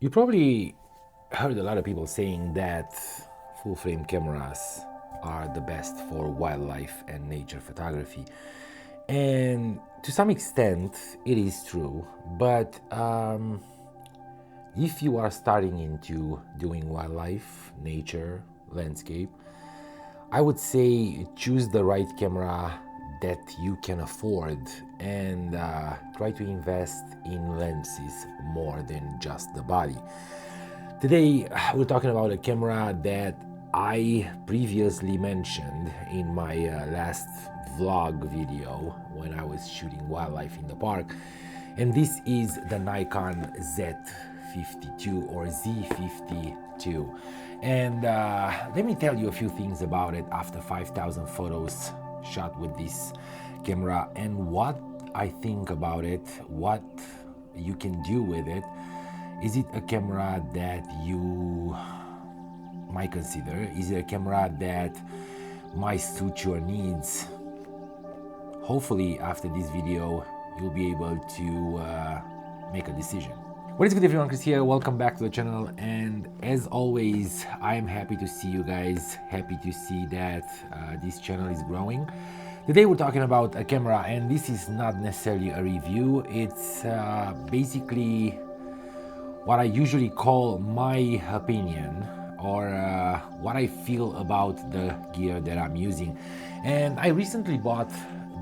You probably heard a lot of people saying that full frame cameras are the best for wildlife and nature photography. And to some extent, it is true. But if you are starting into doing wildlife, nature, landscape, I would say choose the right camera that you can afford and try to invest in lenses more than just the body. Today, we're talking about a camera that I previously mentioned in my last vlog video when I was shooting wildlife in the park. And this is the Nikon Z50 II or Z50 II. And let me tell you a few things about it after 5,000 photos shot with this camera and what I think about it, what you can do with it. Is it a camera that you might consider? Is it a camera that might suit your needs? Hopefully after this video you'll be able to make a decision. What is good everyone, Chris here, welcome back to the channel, and as always I am happy to see you guys, happy to see that this channel is growing. Today we're talking about a camera, and this is not necessarily a review, it's basically what I usually call my opinion, or what I feel about the gear that I'm using. And I recently bought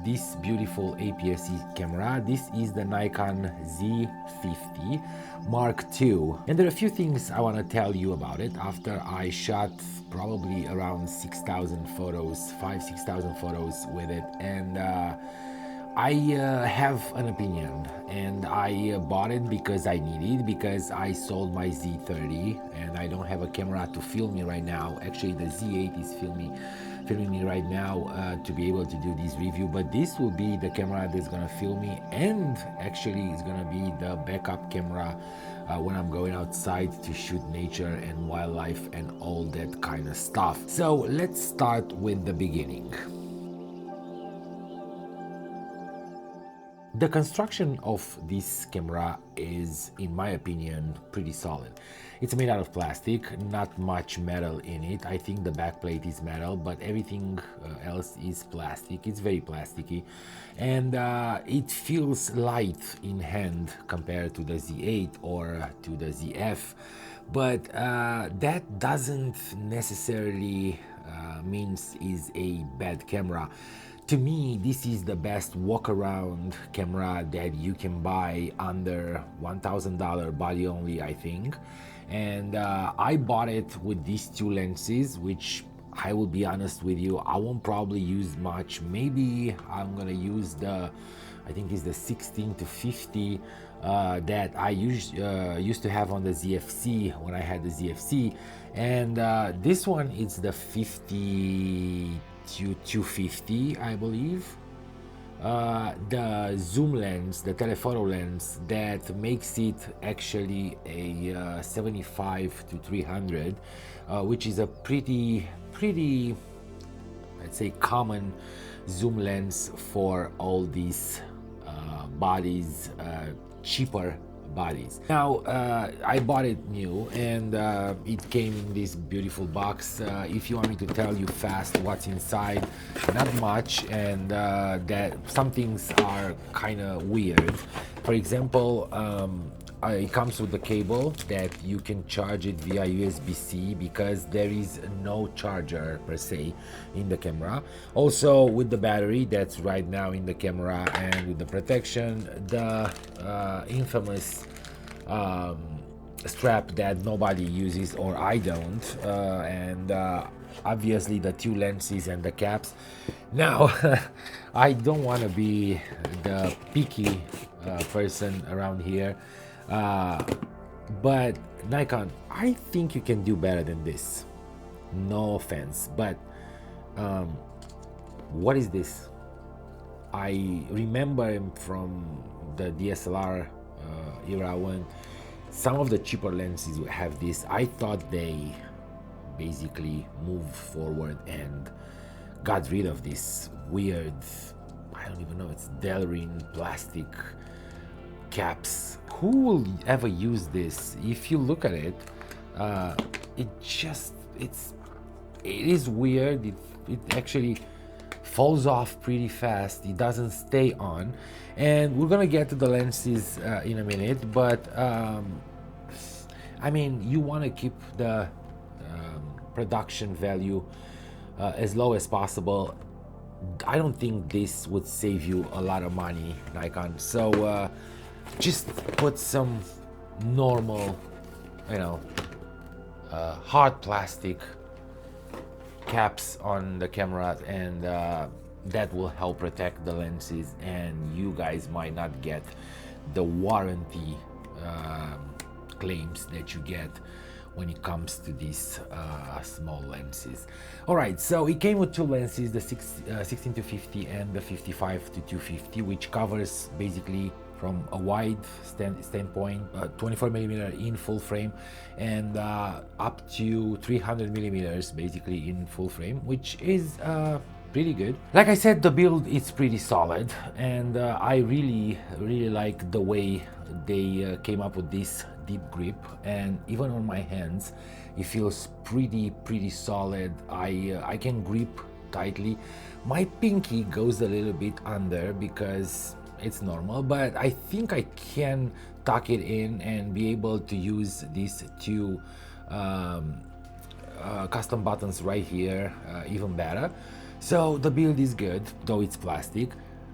this beautiful APS-C camera. This is the Nikon Z50 Mark II. And there are a few things I want to tell you about it after I shot probably around 6,000 photos, 6,000 photos with it. And I have an opinion, and I bought it because I need it, because I sold my Z30 and I don't have a camera to film me right now. Actually, the Z8 is filming me right now to be able to do this review, but this will be the camera that's gonna film me, and actually it's gonna be the backup camera when I'm going outside to shoot nature and wildlife and all that kind of stuff. So let's start with the beginning. The construction of this camera is, in my opinion, pretty solid. It's made out of plastic, not much metal in it. I think the backplate is metal, but everything else is plastic. It's very plasticky, and it feels light in hand compared to the Z8 or to the ZF. But that doesn't necessarily means is a bad camera. To me, this is the best walk-around camera that you can buy under $1,000 body only, I think. And I bought it with these two lenses, which I will be honest with you, I won't probably use much. Maybe I'm gonna use the, I think it's the 16 to 50 that I used to have on the ZFC when I had the ZFC. And this one is the 50 to 250, I believe. The zoom lens, the telephoto lens, that makes it actually a 75 to 300, which is a pretty, let's say, common zoom lens for all these bodies, cheaper bodies. Now I bought it new, and it came in this beautiful box. If you want me to tell you fast what's inside, not much, and that some things are kind of weird. For example, it comes with the cable that you can charge it via USB-C, because there is no charger per se in the camera. Also with the battery that's right now in the camera, and with the protection, the infamous strap that nobody uses, or I don't, and obviously the two lenses and the caps. Now I don't want to be the picky person around here, but Nikon, I think you can do better than this. No offense, but what is this? I remember him from the DSLR era, when some of the cheaper lenses would have this. I thought they basically moved forward and got rid of this weird, I don't even know, it's Delrin plastic caps. who will ever use this? If you look at it, it is weird. It actually falls off pretty fast. It doesn't stay on, and we're gonna get to the lenses in a minute, but I mean, you want to keep the production value as low as possible. I don't think this would save you a lot of money, Nikon. So just put some normal, you know, hard plastic caps on the cameras, and that will help protect the lenses, and you guys might not get the warranty claims that you get when it comes to these small lenses. All right, so it came with two lenses, the 16 to 50 and the 55 to 250, which covers basically from a wide standpoint, 24 millimeter in full frame, and up to 300 millimeters basically in full frame, which is pretty good. Like I said, the build is pretty solid, and I really like the way they came up with this deep grip, and even on my hands it feels pretty solid. I can grip tightly. My pinky goes a little bit under because it's normal, but I think I can tuck it in and be able to use these two custom buttons right here even better. So the build is good, though it's plastic.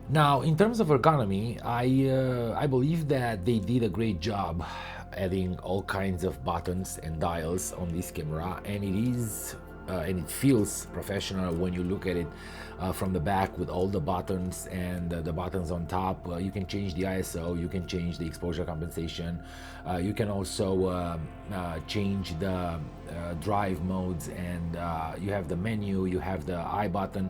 Now, in terms of ergonomy, I believe that they did a great job adding all kinds of buttons and dials on this camera, and it feels professional when you look at it from the back with all the buttons and the buttons on top. You can change the ISO, you can change the exposure compensation, you can also change the drive modes, and you have the menu, you have the I button.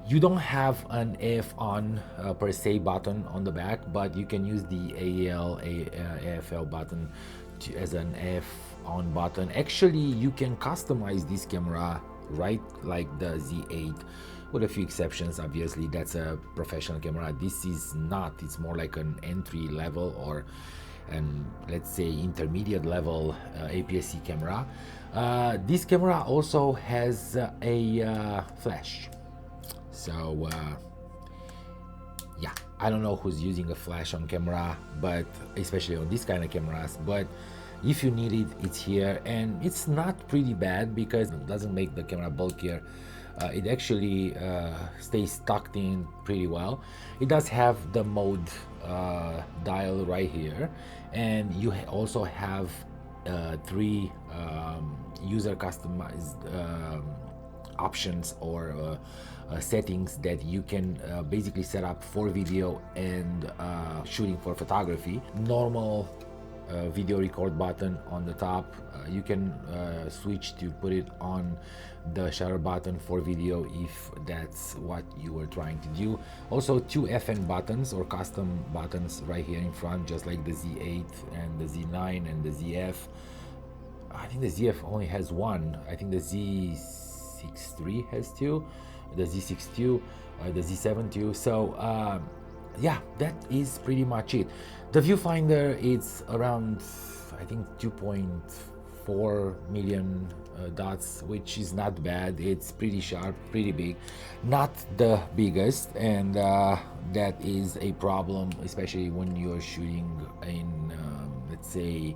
You don't have an AF on per se button on the back, but you can use the AEL, AFL button as an AF on button. Actually, you can customize this camera right like the Z8, with a few exceptions. Obviously, that's a professional camera. This is not. It's more like an entry level or an, let's say, intermediate level APS-C camera. This camera also has a flash. So yeah, I don't know who's using a flash on camera, but especially on this kind of cameras, but if you need it, it's here, and it's not pretty bad because it doesn't make the camera bulkier. It actually stays tucked in pretty well. It does have the mode dial right here, and you also have three user customized options or settings that you can basically set up for video and shooting for photography. Normal video record button on the top. You can switch to put it on the shutter button for video if that's what you were trying to do. Also, two FN buttons or custom buttons right here in front, just like the Z8 and the Z9 and the ZF. I think the ZF only has one. I think the Z6 has two, the Z6 II, the Z7 II. So yeah, that is pretty much it. The viewfinder is around, I think, 2.4 million dots, which is not bad. It's pretty sharp, pretty big, not the biggest, and that is a problem, especially when you're shooting in let's say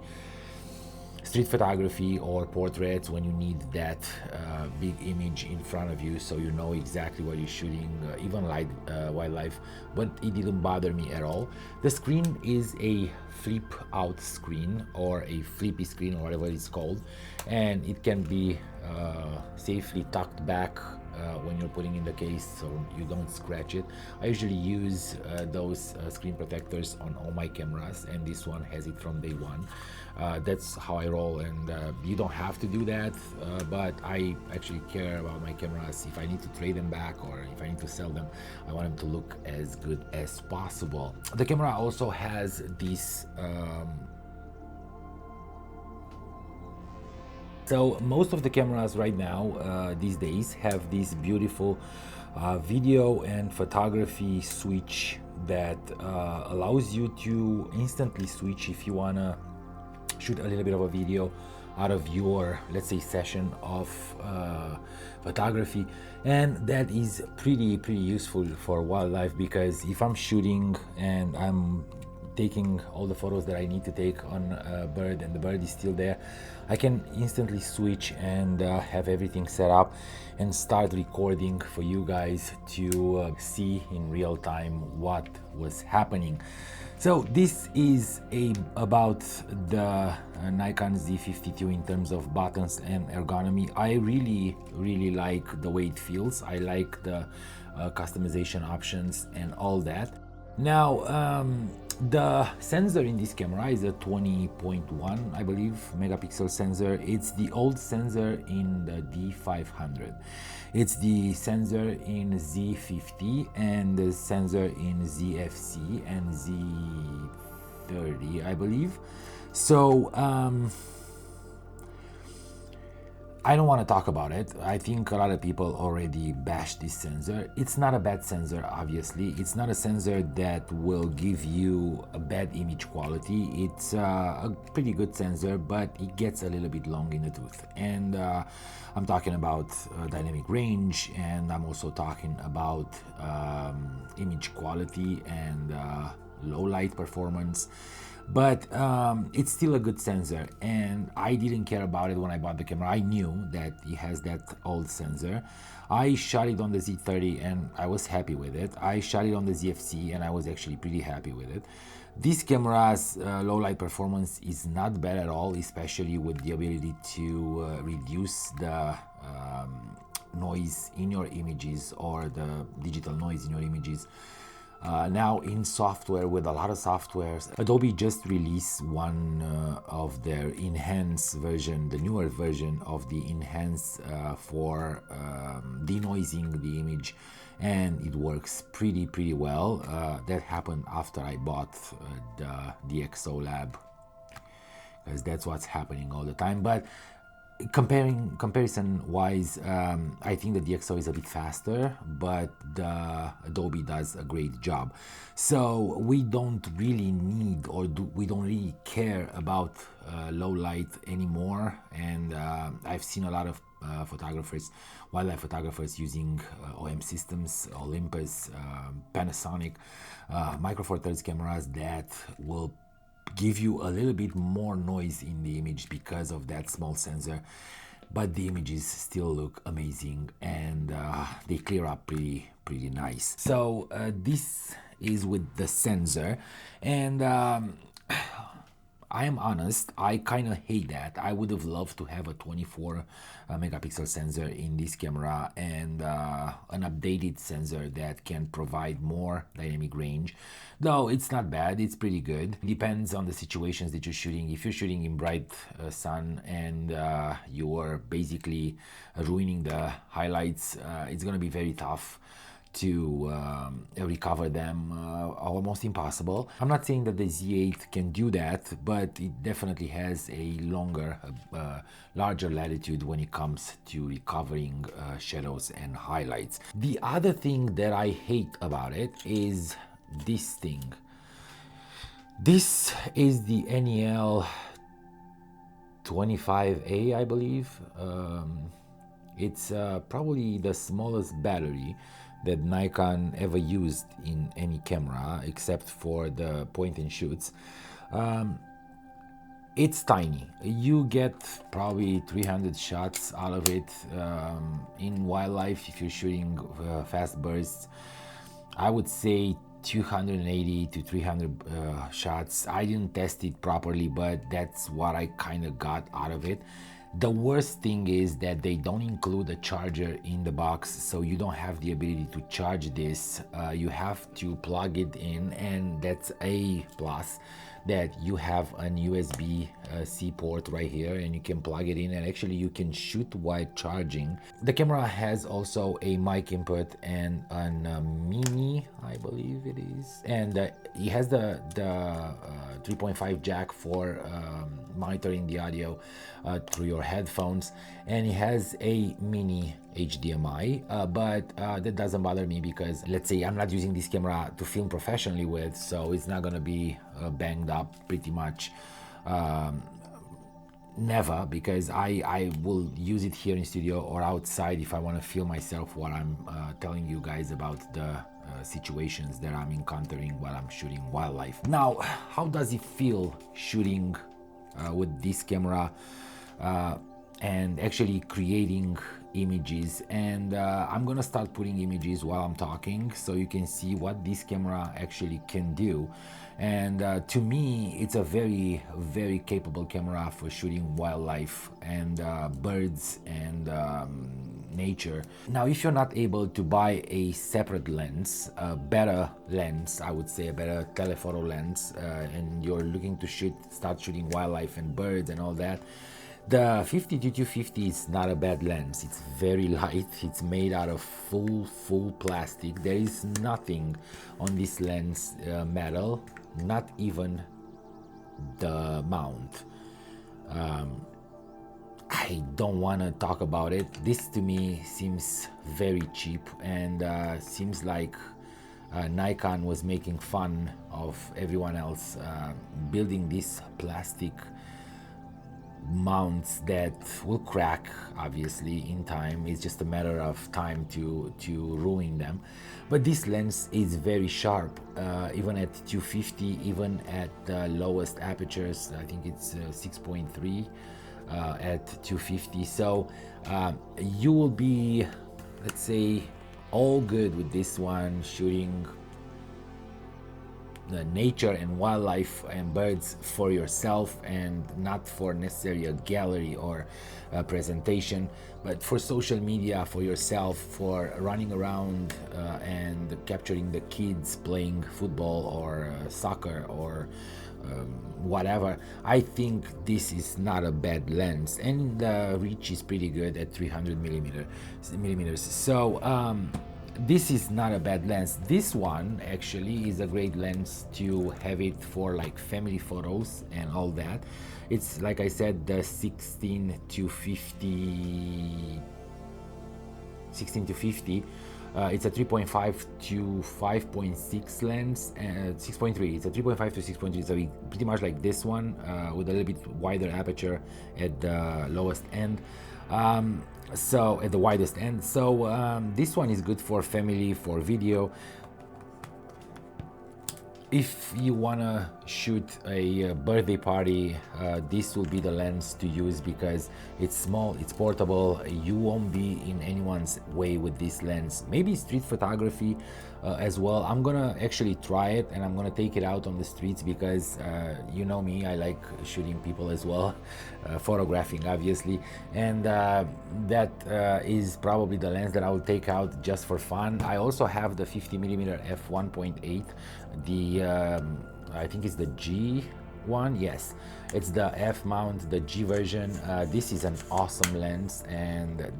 street photography or portraits, when you need that big image in front of you so you know exactly what you're shooting, even like wildlife. But it didn't bother me at all. The screen is a flip out screen or a flippy screen or whatever it's called, and it can be safely tucked back when you're putting in the case so you don't scratch it. I usually use those screen protectors on all my cameras, and this one has it from day one. That's how I roll, and you don't have to do that, but I actually care about my cameras. If I need to trade them back or if I need to sell them, I want them to look as good as possible. The camera also has this so most of the cameras right now these days have this beautiful video and photography switch that allows you to instantly switch if you wanna shoot a little bit of a video out of your, let's say, session of photography. And that is pretty useful for wildlife, because if I'm shooting and I'm taking all the photos that I need to take on a bird and the bird is still there, I can instantly switch and have everything set up and start recording for you guys to see in real time what was happening. So this is about the Nikon Z50 II in terms of buttons and ergonomy. I really like the way it feels. I like the customization options and all that. Now, the sensor in this camera is a 20.1, I believe, megapixel sensor. It's the old sensor in the D500. It's the sensor in Z50 and the sensor in ZFC and Z30, I believe. So, I don't want to talk about it. I think a lot of people already bashed this sensor. It's not a bad sensor, obviously. It's not a sensor that will give you a bad image quality. It's a pretty good sensor, but it gets a little bit long in the tooth. And I'm talking about dynamic range, and I'm also talking about image quality and low light performance. But it's still a good sensor, and I didn't care about it when I bought the camera. I knew that it has that old sensor. I shot it on the Z30 and I was happy with it. I shot it on the ZFC and I was actually pretty happy with it. This camera's low light performance is not bad at all, especially with the ability to reduce the noise in your images, or the digital noise in your images. Now in software, with a lot of softwares, Adobe just released one of their enhanced version, the newer version of the enhanced for denoising the image, and it works pretty well. That happened after I bought the DxO Lab, because that's what's happening all the time. But comparison wise, I think the DxO is a bit faster, but the Adobe does a great job. So we don't really need, or we don't really care about low light anymore. And I've seen a lot of photographers, wildlife photographers, using OM systems, Olympus, Panasonic, Micro Four Thirds cameras that will give you a little bit more noise in the image because of that small sensor, but the images still look amazing, and they clear up pretty nice. So this is with the sensor, and I am honest, I kind of hate that. I would have loved to have a 24 megapixel sensor in this camera, and an updated sensor that can provide more dynamic range. Though it's not bad, it's pretty good. Depends on the situations that you're shooting. If you're shooting in bright sun and you're basically ruining the highlights, it's gonna be very tough to recover them, almost impossible. I'm not saying that the Z8 can do that, but it definitely has a longer, larger latitude when it comes to recovering shadows and highlights. The other thing that I hate about it is this thing. This is the NEL 25A, I believe. It's probably the smallest battery that Nikon ever used in any camera, except for the point and shoots. It's tiny. You get probably 300 shots out of it. In wildlife, if you're shooting fast bursts, I would say 280 to 300 shots. I didn't test it properly, but that's what I kind of got out of it. The worst thing is that they don't include a charger in the box, so you don't have the ability to charge this. You have to plug it in, and that's a plus, that you have an USB-C port right here, and you can plug it in, and actually you can shoot while charging. The camera has also a mic input and a mini, I believe it is, and it has the 3.5 jack for monitoring the audio through your headphones, and it has a mini HDMI, but that doesn't bother me because, let's say, I'm not using this camera to film professionally with, so it's not gonna be banged up pretty much. Never, because I will use it here in studio or outside if I want to film myself while I'm telling you guys about the situations that I'm encountering while I'm shooting wildlife. Now, how does it feel shooting with this camera and actually creating images? And I'm gonna start putting images while I'm talking so you can see what this camera actually can do. And to me, it's a very, very capable camera for shooting wildlife and birds and nature. Now, if you're not able to buy a separate lens, a better lens, I would say a better telephoto lens, and you're looking to start shooting wildlife and birds and all that, the 50-250 is not a bad lens. It's very light. It's made out of full plastic. There is nothing on this lens metal, not even the mount. I don't want to talk about it. This to me seems very cheap, and seems like Nikon was making fun of everyone else building these plastic mounts that will crack obviously in time. It's just a matter of time to ruin them. But this lens is very sharp, even at 250, even at the lowest apertures. I think it's 6.3 at 250. So you will be, let's say, all good with this one, shooting the nature and wildlife and birds for yourself, and not for necessarily a gallery or a presentation, but for social media, for yourself, for running around and capturing the kids playing football or soccer or whatever. I think this is not a bad lens, and the reach is pretty good at 300 millimeters. So this is not a bad lens. This one actually is a great lens to have it for like family photos and all that. It's, like I said, the 16 to 50. It's a 3.5 to 5.6 lens, 6.3. It's a 3.5 to 6.3, so pretty much like this one, with a little bit wider aperture at the lowest end. So at the widest end. So this one is good for family, for video. If you wanna shoot a birthday party, this will be the lens to use because it's small, it's portable. You won't be in anyone's way with this lens. Maybe street photography as well. I'm gonna actually try it, and I'm gonna take it out on the streets because you know me, I like shooting people as well, photographing obviously, and that is probably the lens that I will take out just for fun. I also have the 50mm f1.8, the I think it's the G one. Yes, it's the F mount, the G version. This is an awesome lens, and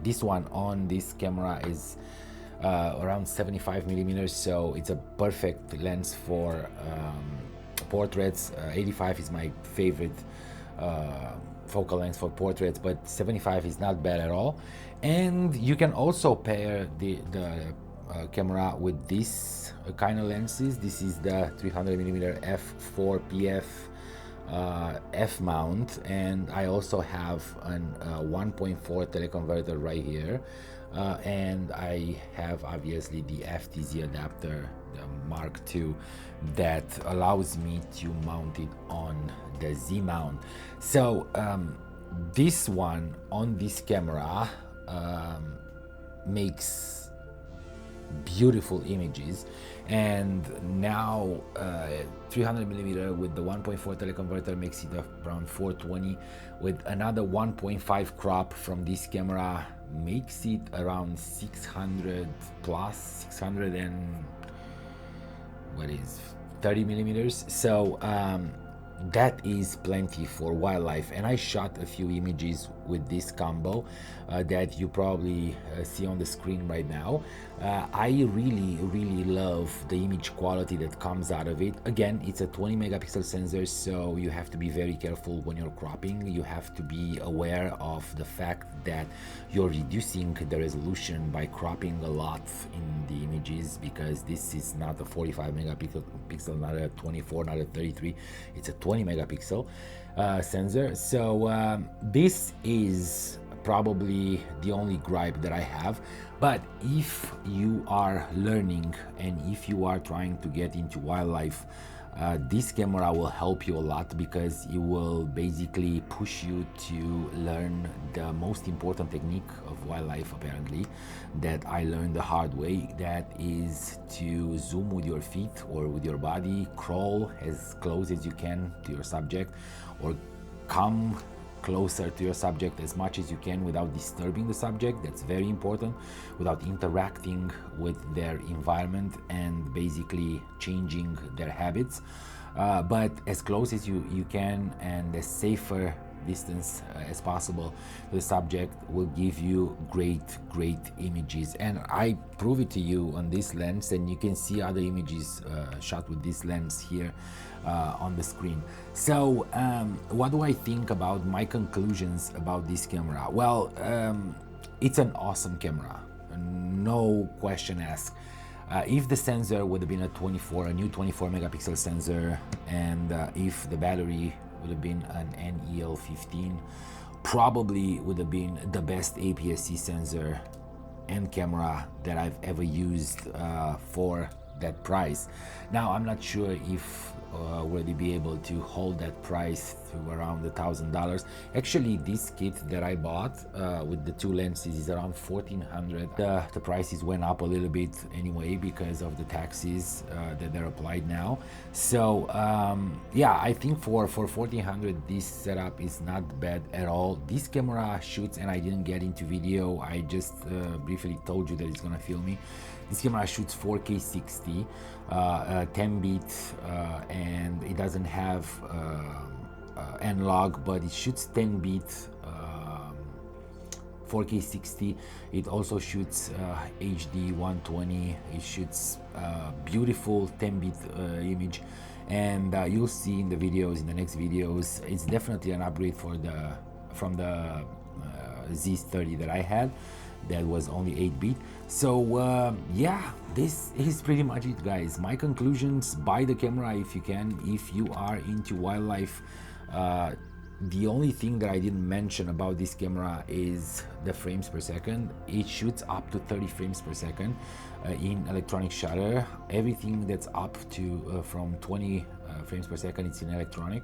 this one on this camera is around 75mm, so it's a perfect lens for portraits. 85 is my favorite focal length for portraits, but 75 is not bad at all. And you can also pair the camera with this kind of lenses. This is the 300mm f4 PF f mount, and I also have an 1.4 teleconverter right here, and I have obviously the FTZ adapter, the Mark II, that allows me to mount it on the Z mount. So this one on this camera makes beautiful images, and now 300mm with the 1.4 teleconverter makes it around 420, with another 1.5 crop from this camera makes it around 600 plus, 600 and what is 30 millimeters. So that is plenty for wildlife, and I shot a few images with this combo that you probably see on the screen right now. I really love the image quality that comes out of it. Again, it's a 20 megapixel sensor, so you have to be very careful when you're cropping. You have to be aware of the fact that you're reducing the resolution by cropping a lot in the images, because this is not a 45 megapixel, not a 24, not a 33, it's a 20 megapixel sensor. So this is probably the only gripe that I have. But if you are learning and if you are trying to get into wildlife, this camera will help you a lot, because it will basically push you to learn the most important technique of wildlife, apparently, that I learned the hard way. That is to zoom with your feet or with your body, crawl as close as you can to your subject, or come closer to your subject as much as you can without disturbing the subject. That's very important, without interacting with their environment and basically changing their habits, but as close as you can, and as safer distance as possible to the subject will give you great images. And I prove it to you on this lens, and you can see other images shot with this lens here on the screen. So what do I think about my conclusions about this camera? Well, it's an awesome camera, no question asked. If the sensor would have been a new 24 megapixel sensor, and if the battery would have been an NEL15, probably would have been the best APS-C sensor and camera that I've ever used for that price. Now, I'm not sure if will they be able to hold that price to around $1,000. Actually, this kit that I bought with the two lenses is around $1,400. The prices went up a little bit anyway because of the taxes that they're applied now. So yeah, I think for $1,400 this setup is not bad at all. This camera shoots, and I didn't get into video, I just briefly told you that it's gonna film me. This camera shoots 4K 60, 10 bit, and it doesn't have analog, but it shoots 10 bit, 4K 60. It also shoots HD 120. It shoots beautiful 10 bit image, and you'll see in the videos, in the next videos, it's definitely an upgrade from the Z30 that I had. That was only 8 bit. So yeah, this is pretty much it, guys. My conclusions: buy the camera if you can, if you are into wildlife. The only thing that I didn't mention about this camera is the frames per second. It shoots up to 30 frames per second in electronic shutter. Everything that's up to from 20 frames per second, it's in electronic,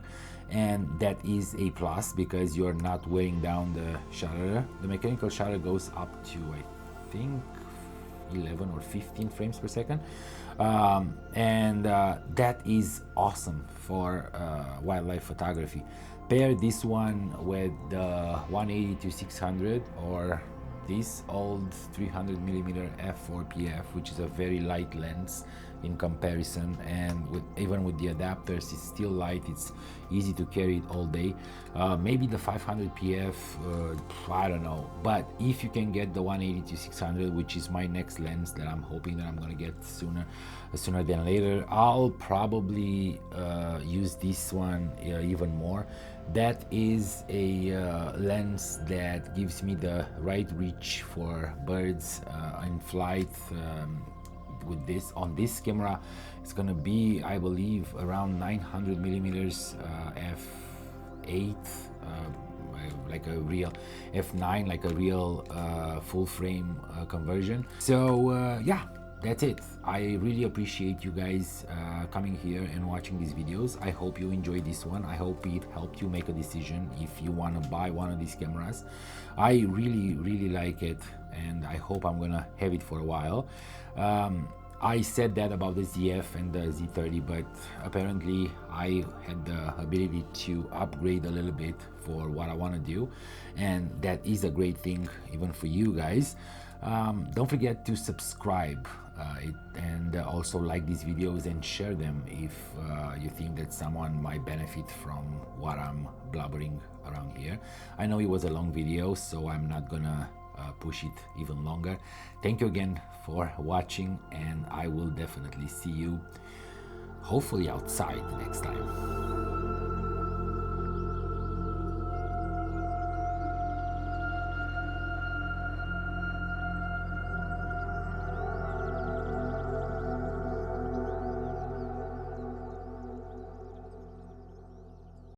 and that is a plus because you're not wearing down the shutter. The mechanical shutter goes up to, I think, 11 or 15 frames per second, and that is awesome for wildlife photography. Pair this one with the 180-600 or this old 300mm f4PF, which is a very light lens in comparison, and even with the adapters, it's still light, it's easy to carry it all day. Maybe the 500PF, I don't know, but if you can get the 180-600, which is my next lens that I'm hoping that I'm gonna get sooner than later, I'll probably use this one even more. That is a lens that gives me the right reach for birds in flight. With this, on this camera, it's gonna be, I believe, around 900mm f8, like a real f9, like a real full frame conversion. So yeah, that's it. I really appreciate you guys coming here and watching these videos. I hope you enjoyed this one. I hope it helped you make a decision if you want to buy one of these cameras. I really like it, and I hope I'm gonna have it for a while. I said that about the ZF and the Z30, but apparently I had the ability to upgrade a little bit for what I want to do, and that is a great thing even for you guys. Don't forget to subscribe and also like these videos and share them if you think that someone might benefit from what I'm blabbering around here. I know it was a long video, so I'm not gonna push it even longer. Thank you again for watching, and I will definitely see you hopefully outside next time.